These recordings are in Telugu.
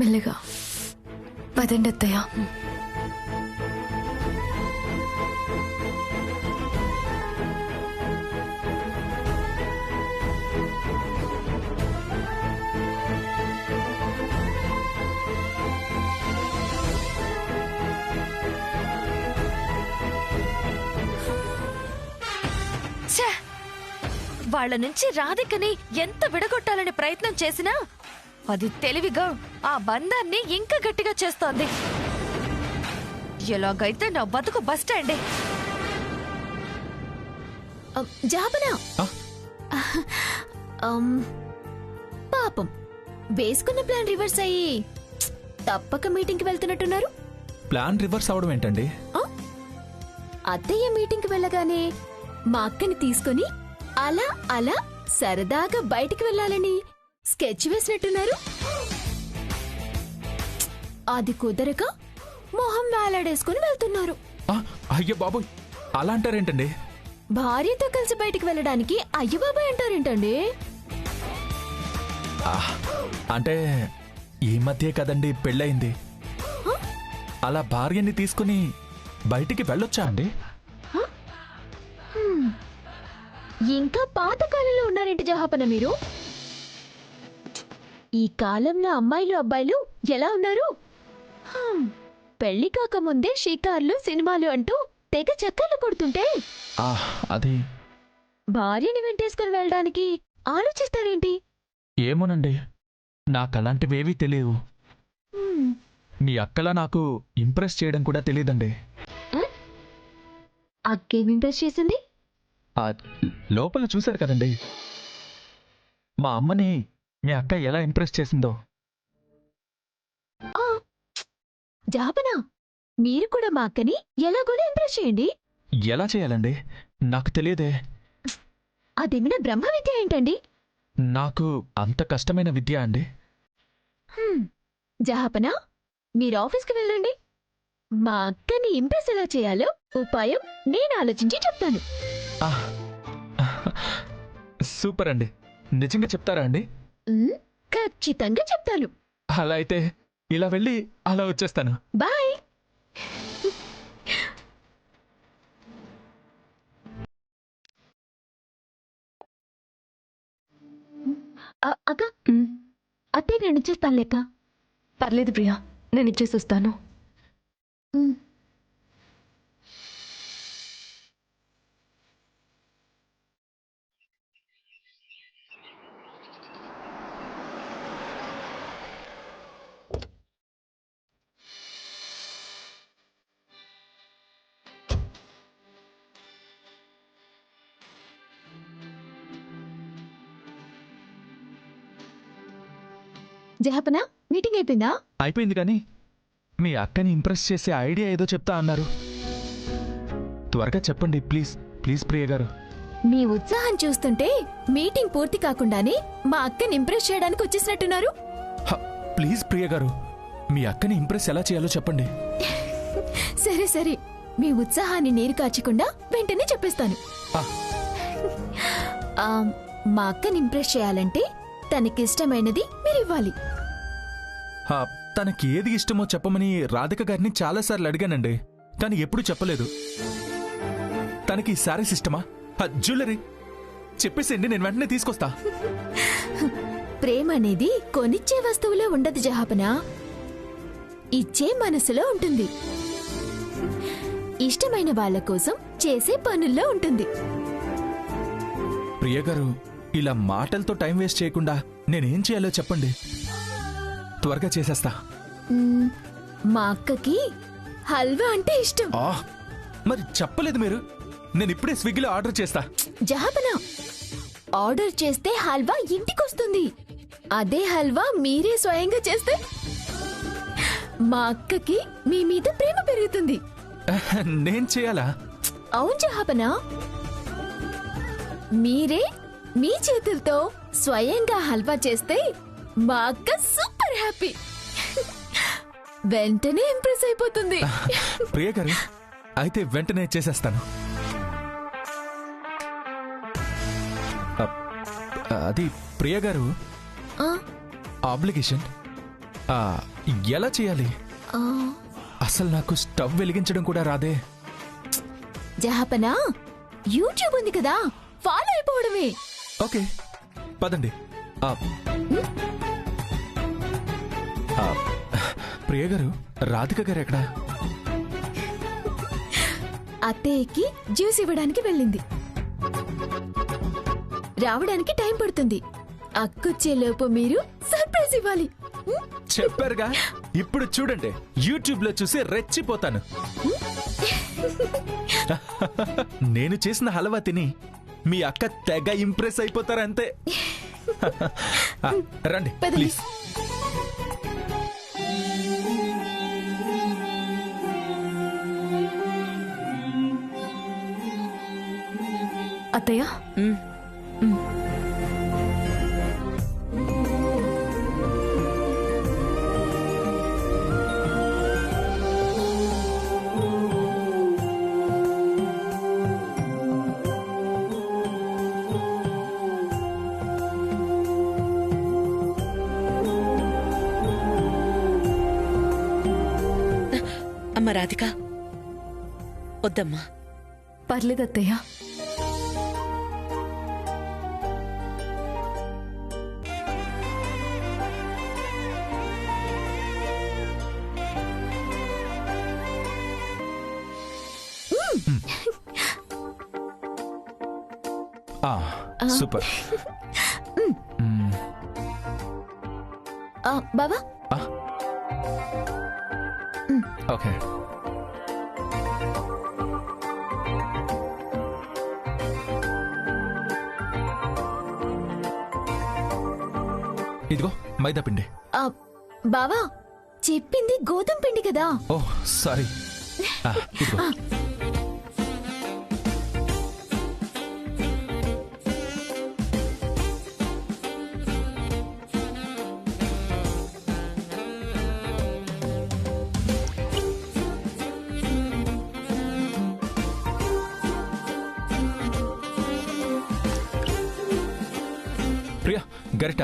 మెల్లగా పదండి అత్తయ్య. వాళ్ళ నుంచి రాధికని ఎంత విడగొట్టాలని ప్రయత్నం చేసినా అది తెలివిగా ఆ బంధాన్ని ఇంకా గట్టిగా చేస్తోంది. ఎలాగైతే నా బతుకు బస్టాండే. జాబనా పాపం వేసుకున్న ప్లాన్ రివర్స్ అయ్యి తప్పక మీటింగ్ కి వెళ్తున్నట్టున్నారు. ప్లాన్ రివర్స్ అవడం ఏంటండి? అత్తయ్య మీటింగ్ కి వెళ్ళగానే మా అక్కని తీసుకొని అలా అలా సరదాగా బయటికి వెళ్ళాలని స్కెచ్ వేసినట్టున్నారు. అది కుదరక మొహం వేలాడేసుకుని వెళ్తున్నారు. అయ్యో బాబోయ్, అలా అంటారేంటండి? భార్యతో కలిసి బయటికి వెళ్ళడానికి అయ్య బాబాయ్ అంటారేంటండి? అంటే ఈ మధ్య కదండి పెళ్ళయింది. అలా భార్యని తీసుకుని బయటికి వెళ్ళొచ్చా అండి? ఇంకా పాత కాలంలో ఉన్నారేంటి జహాపన మీరు? ఈ కాలంలో అమ్మాయిలు అబ్బాయిలు ఎలా ఉన్నారు? పెళ్లి కాకముందే షికార్లు సినిమాలు అంటూ తెగ చక్కర్లు కొడుతుంటే అది భార్యని వెంటేసుకుని వెళ్ళడానికి ఆలోచిస్తారేంటి? ఏమోనండి, నాకలాంటివేవీ తెలియవు. మీ అక్కలా నాకు ఇంప్రెస్ చేయడం కూడా తెలియదండి. అక్కేం ఇంప్రెస్ చేసింది? లోపల చూశారు కదండి, మా అమ్మని మీ అక్క ఎలా ఇంప్రెస్ చేసిందో. జాపనా, మీరు కూడా మా అక్కని ఎలాగోలా ఇంప్రెస్ చేయండి. ఎలా చేయాలండి? నాకు తెలియదే. అదేమైనా బ్రహ్మ విద్య ఏంటండి? నాకు అంత కష్టమైన విద్య అండి. జహాపనా, మీరు ఆఫీస్కి వెళ్ళండి. మా అక్కని ఇంప్రెస్ ఎలా చేయాలో ఉపాయం నేను ఆలోచించి చెప్తాను. సూపర్ అండి. నిజంగా చెప్తారా అండి? ఖచ్చితంగా చెప్తాను. అలా అయితే ఇలా వెళ్ళి అలా వచ్చేస్తాను. బాయ్. అక్క, అత్తే నేను ఇచ్చేస్తాను లెక్క. పర్లేదు ప్రియా, నేను ఇచ్చేసి వస్తాను. జహాపనా, మీటింగ్ అయిపోయిందా? అయిపోయింది, కానీ మీ అక్కని ఇంప్రెస్ చేసే ఐడియా ఏదో చెప్తా అన్నారు. త్వరగా చెప్పండి ప్లీజ్. ప్లీజ్ ప్రియ గారు. మీ ఉత్సాహం చూస్తుంటే మీటింగ్ పూర్తి కాకుండానే మా అక్కని ఇంప్రెస్ చేయడానికి వచ్చేసినట్టున్నారు. ప్లీజ్ ప్రియ గారు, మీ అక్కని ఇంప్రెస్ ఎలా చేయాలో చెప్పండి. సరే సరే, మీ ఉత్సాహాన్ని నీరు కాచకుండా వెంటనే చెప్పేస్తాను. మా అక్కని ఇంప్రెస్ చేయాలంటే తనకిష్టమైనది మీరివ్వాలి. తనకి ఏది ఇష్టమో చెప్పమని రాధిక గారిని చాలాసార్లు అడిగానండి, కానీ ఎప్పుడూ చెప్పలేదు. తనకి శారీస్ ఇష్టమా, జ్యువెలరీ చెప్పేసేండి, నేను వెంటనే తీసుకొస్తా. ప్రేమ అనేది కొనిచ్చే వస్తువులో ఉండదు జహాపనా, ఇచ్చే మనసులో ఉంటుంది. ఇష్టమైన వాళ్ళ కోసం చేసే పనుల్లో ఉంటుంది. ప్రియ గారు, ఇలా మాటలతో టైం వేస్ట్ చేయకుండా నేనేం చేయాలో చెప్పండి. త్వరగా చేసేస్తా. మా అక్కకి హల్వా అంటే ఇష్టం. మరి చెప్పలేదు మీరు. నేను ఇప్పుడే స్విగ్గీలో ఆర్డర్ చేస్తా. జహాపనా, ఆర్డర్ చేస్తే హల్వా ఇంటికొస్తుంది. అదే హల్వా మీరే స్వయంగా చేస్తే మా అక్కకి మీ మీద ప్రేమ పెరుగుతుంది. నేను చేయాలా? అవును జహాపనా, మీరే మీ చేతులతో స్వయంగా హల్వా చేస్తే మా అక్క సూపర్ హ్యాపీ, వెంటనే ఇంప్రెస్ అయిపోతుంది. ప్రియ గారు, అయితే వెంటనే చేసేస్తాను. అది ప్రియ గారు, ఆబ్లిగేషన్ ఆ, ఎలా చేయాలి? ఆ, అసలు నాకు స్టవ్ వెలిగించడం కూడా రాదే. జహాపనా యూట్యూబ్ ఉంది కదా, ఫాలో అయిపోవడమే. ఓకే పదండి. ఆ, ఆ, ప్రియ గారు, రాధిక గారు ఎక్కడా? అత్తయ్యకి జ్యూస్ ఇవ్వడానికి వెళ్ళింది. రావడానికి టైం పడుతుంది. అక్కొచ్చేలోపు మీరు సర్ప్రైజ్ ఇవ్వాలి. చెప్పారుగా, ఇప్పుడు చూడండి, యూట్యూబ్ లో చూసి రెచ్చిపోతాను. నేను చేసిన హల్వా తిని మీ అక్క తెగ ఇంప్రెస్ అయిపోతారంతే. ఆ, రండి పదండి. ప్లీజ్. అత్తయ్య అమ్మ రాధిక, వద్దమ్మా. పర్లేదు అత్తయ్య. సూపర్. బావా, ఓకే. ఇదిగో మైదా పిండి. బావా చెప్పింది గోధుమ పిండి కదా. ఓ సారీ. ఇదిగో. ప్రియా, గరిట.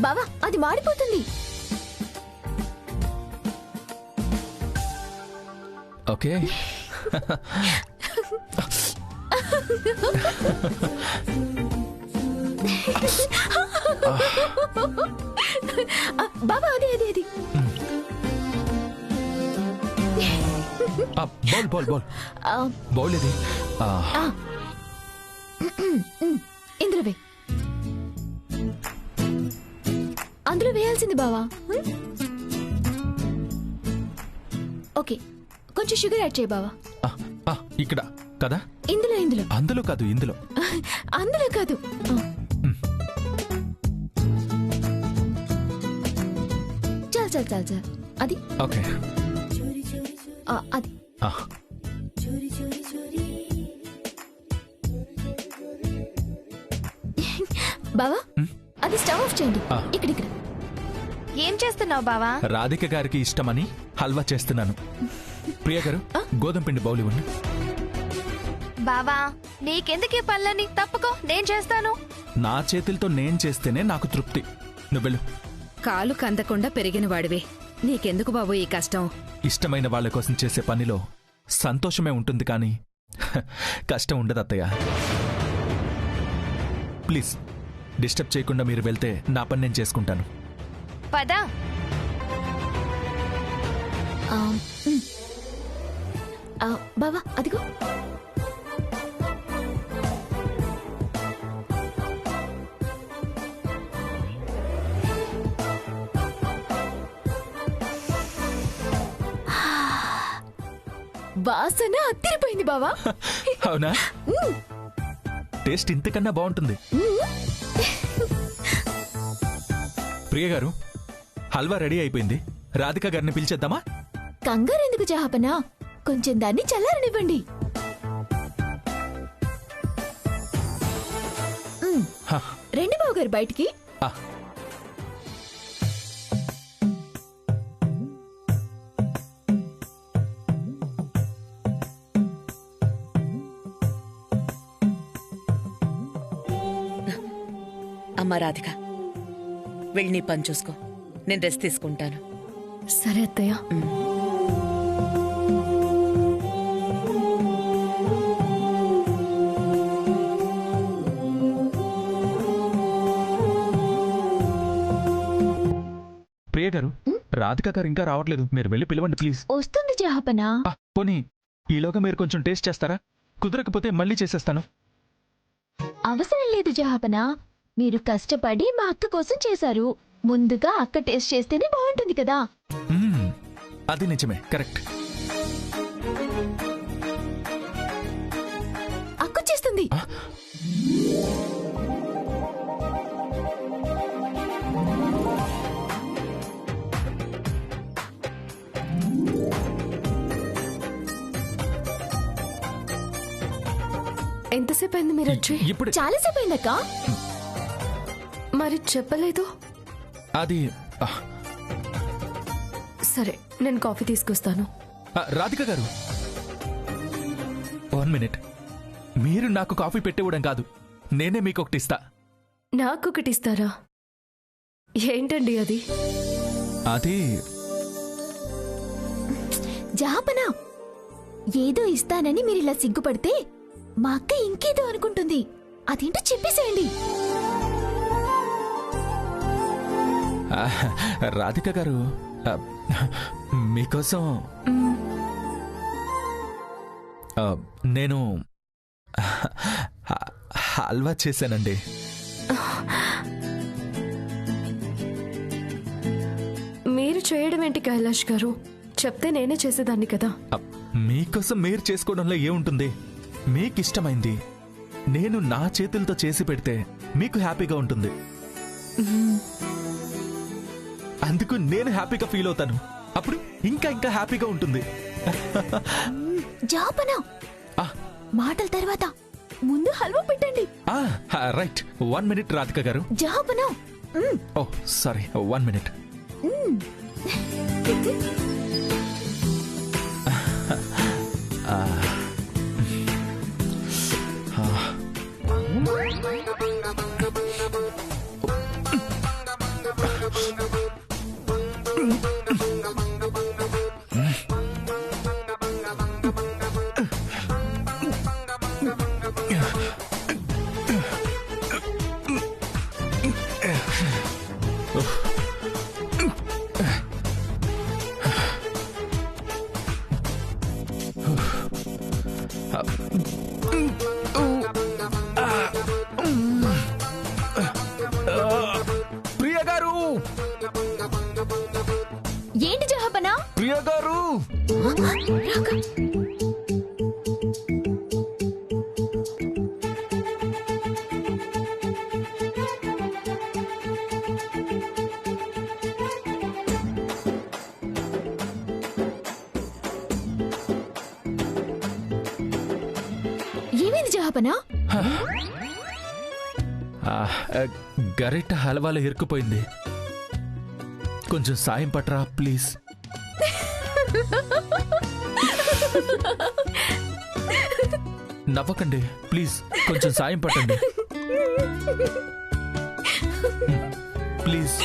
బావా అది మాడిపోతుంది. ఓకే. బావా అదే అదే అది. బౌల్ బౌల్ బౌల్ బౌల్ ఇది. ఇందులో వే. అందులో వేయాల్సింది బావా. ఓకే, కొంచెం షుగర్ యాడ్ చేయి బావా. ఇక్కడ కదా? ఇందులో ఇందులో అందులో కాదు, ఇందులో. అందులో కాదు. చాలు చాలు చాలు చాలు. అది ఓకే. అది బావా అది స్టవ్ ఆఫ్ చేయండి. ఇక్కడ ఏం చేస్తున్నావు బావా? రాధిక గారికి ఇష్టమని హల్వా చేస్తున్నాను. ప్రియ గారు, గోధుమ పిండి బౌల్ ఇవ్వండి. బావా నీకెందుకే పనులని? తప్పుకో, నేను చేస్తాను. నా చేతులతో నేను చేస్తేనే నాకు తృప్తి. నువ్వెళ్ళు. కాలు కందకుండా పెరిగిన వాడివే, నీకెందుకు బాబు ఈ కష్టం? ఇష్టమైన వాళ్ళ కోసం చేసే పనిలో సంతోషమే ఉంటుంది, కానీ కష్టం ఉండదు అత్తయ్య. ప్లీజ్ డిస్టర్బ్ చేయకుండా మీరు వెళ్తే నా పని నేను చేసుకుంటాను. పదా. బావా అదిగో. వాసన అత్తిరిపోయింది బావా. అవునా? టేస్ట్ ఇంతకన్నా బాగుంటుంది. ప్రియ గారు, హల్వా రెడీ అయిపోయింది. రాధిక గారిని పిలిచేద్దామా? కంగారెందుకు జహాపన, కొంచెం దాన్ని చల్లారనివ్వండి. హ, రండి బావగారు బయటికి. ఆ. అమ్మా రాధిక, వెళ్ళి నీ పని చూసుకో, నేను రెస్ట్ తీసుకుంటాను. సరే అత్తయ్య. ప్రియ గారు, రాధిక గారు ఇంకా రావట్లేదు. మీరు వెళ్ళి పిలవండి ప్లీజ్. వస్తుంది జహాపన. పోనీ ఈలోగా మీరు కొంచెం టేస్ట్ చేస్తారా? కుదరకపోతే మళ్ళీ చేసేస్తాను. అవసరం లేదు జహాపన, మీరు కష్టపడి మా అక్క కోసం చేశారు. ముందుగా అక్క టేస్ట్ చేస్తేనే బాగుంటుంది కదా. మ్మ్, అది నిజమే, కరెక్ట్. అక్క చేస్తుంది. ఎంతసేపు అయింది మీరు వచ్చి? ఇప్పుడు చాలాసేపు అయిందక్క. మరి చెప్పలేదు. అది సరే, నేను కాఫీ తీసుకొస్తాను. రాధిక గారు, 1 మినిట్. మీరు నాకు కాఫీ పెట్టివ్వడం కాదు, నేనే మీకు ఒకటి ఇస్తా. నాకొకటి ఇస్తారా? ఏంటండి అది? అది జహాపన, ఏదో ఇస్తానని మీరిలా సిగ్గుపడితే మా అక్క ఇంకేదో అనుకుంటుంది. అదేంటో చెప్పేసేయండి. రాధిక గారు, మీకోసం నేను హల్వా చేశానండి. మీరు చేయడం ఏంటి కైలాష్ గారు? చెప్తే నేనే చేసేదాన్ని కదా. మీకోసం మీరు చేసుకోవడంలో ఏముంటుంది? మీకిష్టమైంది నేను నా చేతులతో చేసి పెడితే మీకు హ్యాపీగా ఉంటుంది. అందుకు నేను హ్యాపీగా ఫీల్ అవుతాను. అప్పుడు ఇంకా ఇంకా హ్యాపీగా ఉంటుంది. జహాపన, మాటల తర్వాత ముందు హల్వా పెట్టండి. రైట్, 1 మినిట్ రాధిక గారు. జహాపన. ఓ సారీ, 1 మినిట్. ప్రియ గారు, ఏంటి జహాపన? ప్రియ గారు, ఏమైంది జహాపన? గరిట హల్వాలో ఇరుక్కుపోయింది. కొంచెం సాయం పట్రా ప్లీజ్. నవ్వకండి ప్లీజ్, కొంచెం సాయం పట్టండి ప్లీజ్.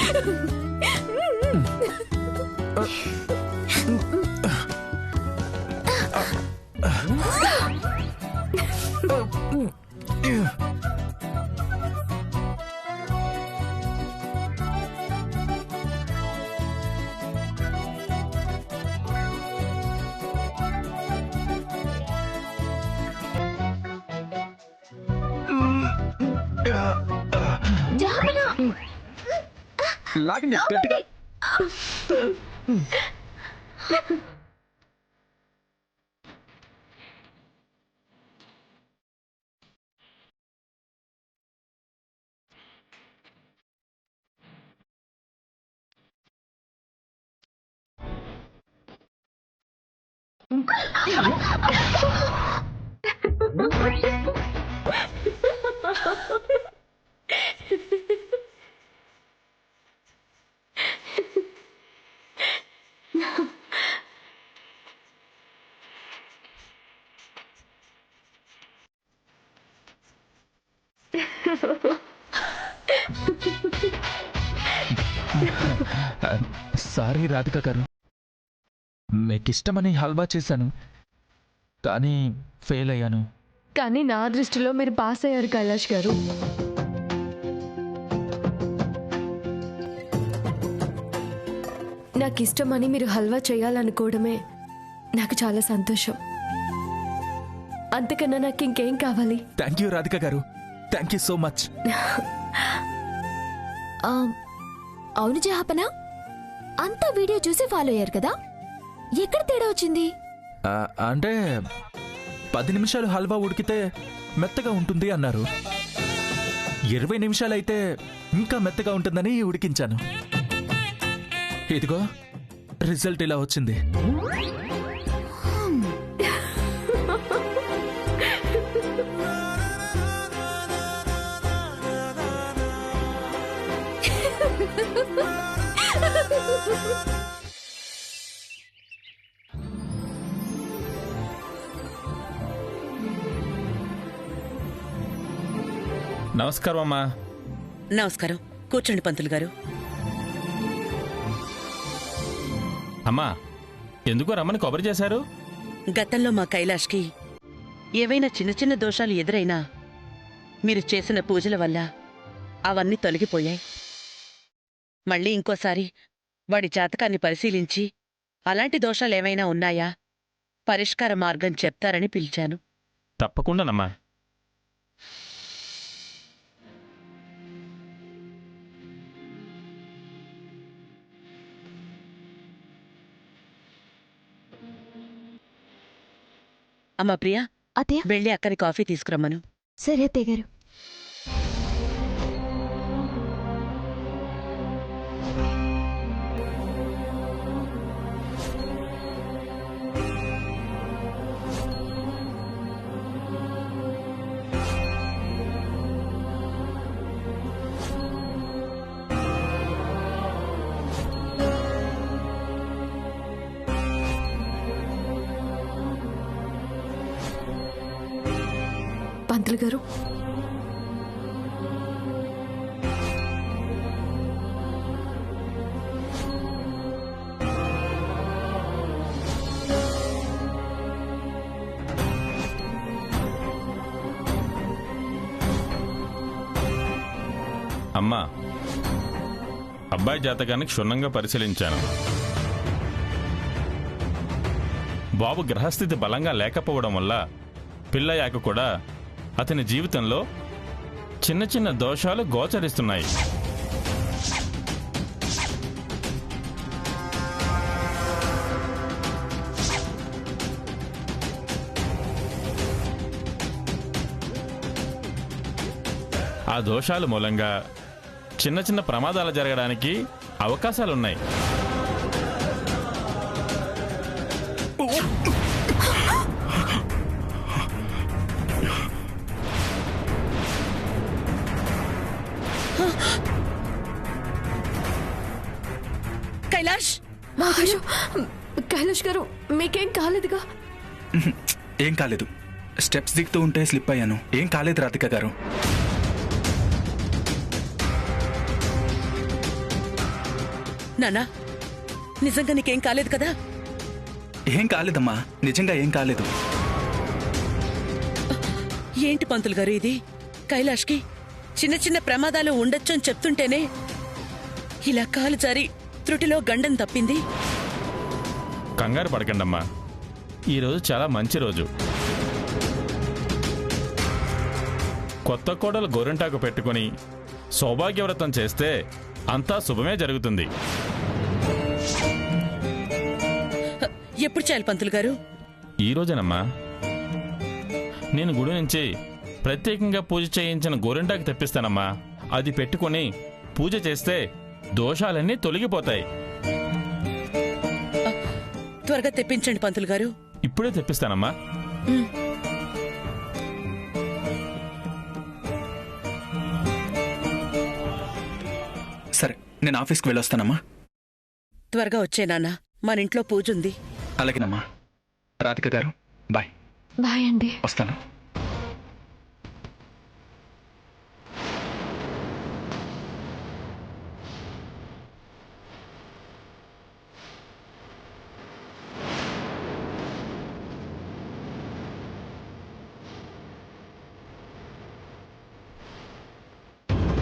లాగండి గట్టిగా. సారీ రాధిక గారు, మీకిష్టమని హల్వా చేశాను, కానీ ఫెయిల్ అయ్యాను. కానీ నా దృష్టిలో మీరు పాస్ అయ్యారు కైలాష్ గారు. నాకు ఇష్టమని మీరు హల్వా చేయాలనుకోవడమే నాకు చాలా సంతోషం. అంతకన్నా నాకు ఇంకేం కావాలి? థ్యాంక్ యూ రాధిక గారు, థ్యాంక్ యూ సో మచ్. అవును జహాపన, అంతా వీడియో చూసి ఫాలో అయ్యారు కదా, ఎక్కడ తేడా వచ్చింది? అంటే 10 నిమిషాలు హల్వా ఉడికితే మెత్తగా ఉంటుంది అన్నారు. 20 నిమిషాలైతే ఇంకా మెత్తగా ఉంటుందని ఉడికించాను. ఇదిగో రిజల్ట్ ఇలా వచ్చింది. నమస్కారం అమ్మా. నమస్కారం. కూర్చోండి పంతులు గారు. అమ్మా, ఎందుకో రమ్మని కొబ్బరి చేశారు? గతంలో మా కైలాష్కి ఏవైనా చిన్న చిన్న దోషాలు ఎదురైనా మీరు చేసిన పూజల వల్ల అవన్నీ తొలగిపోయాయి. మళ్ళీ ఇంకోసారి వాడి జాతకాన్ని పరిశీలించి అలాంటి దోషాలేమైనా ఉన్నాయా, పరిష్కార మార్గం చెప్తారని పిలిచాను. తప్పకుండానమ్మా. అమ్మా ప్రియా, అత్తయ్య. వెళ్ళి అక్కడి కాఫీ తీసుకురమ్మను. సరే అత్తయ్య గారు. పంతులు గారు, అమ్మా, అబ్బాయి జాతకాన్ని క్షుణ్ణంగా పరిశీలించాను. బాబు గ్రహస్థితి బలంగా లేకపోవడం వల్ల పిల్లయ్యాక కూడా అతని జీవితంలో చిన్న చిన్న దోషాలు గోచరిస్తున్నాయి. ఆ దోషాల మూలంగా చిన్న చిన్న ప్రమాదాలు జరగడానికి అవకాశాలున్నాయి. కైలాష్! అయ్యో, కైలాష్ గారు మీకేం కాలేదుగా? ఏం కాలేదు. స్టెప్స్ దిగుతూ ఉంటే స్లిప్ అయ్యాను. ఏం కాలేదు రాధిక గారు. నానా, నిజంగా నీకేం కాలేదు కదా? ఏం కాలేదమ్మా, నిజంగా ఏం కాలేదు. ఏంటి పంతులు గారు ఇది? కైలాష్కి చిన్న చిన్న ప్రమాదాలు ఉండొచ్చు అని చెప్తుంటేనే ఇలా కాలు జారి త్రుటిలో గండం తప్పింది. కంగారు పడకండమ్మా, ఈరోజు చాలా మంచి రోజు. కొత్త కోడలు గోరింటాకు పెట్టుకుని సౌభాగ్యవ్రతం చేస్తే అంతా శుభమే జరుగుతుంది. ఎప్పుడు చేయాలి పంతులు గారు? ఈ రోజేనమ్మా. నేను గుడి నుంచి ప్రత్యేకంగా పూజ చేయించిన గోరింటాకు తెప్పిస్తానమ్మా. అది పెట్టుకుని పూజ చేస్తే దోషాలన్నీ తొలగిపోతాయి. త్వరగా తెప్పించండి పంతులు గారు. ఇప్పుడే తెప్పిస్తానమ్మా. సరే, నేను ఆఫీస్కి వెళ్ళొస్తానమ్మా. త్వరగా వచ్చే నాన్న, మన ఇంట్లో పూజ ఉంది. అలాగేనమ్మా. రాధిక గారు బాయ్. బాయ్ అండి. వస్తాను.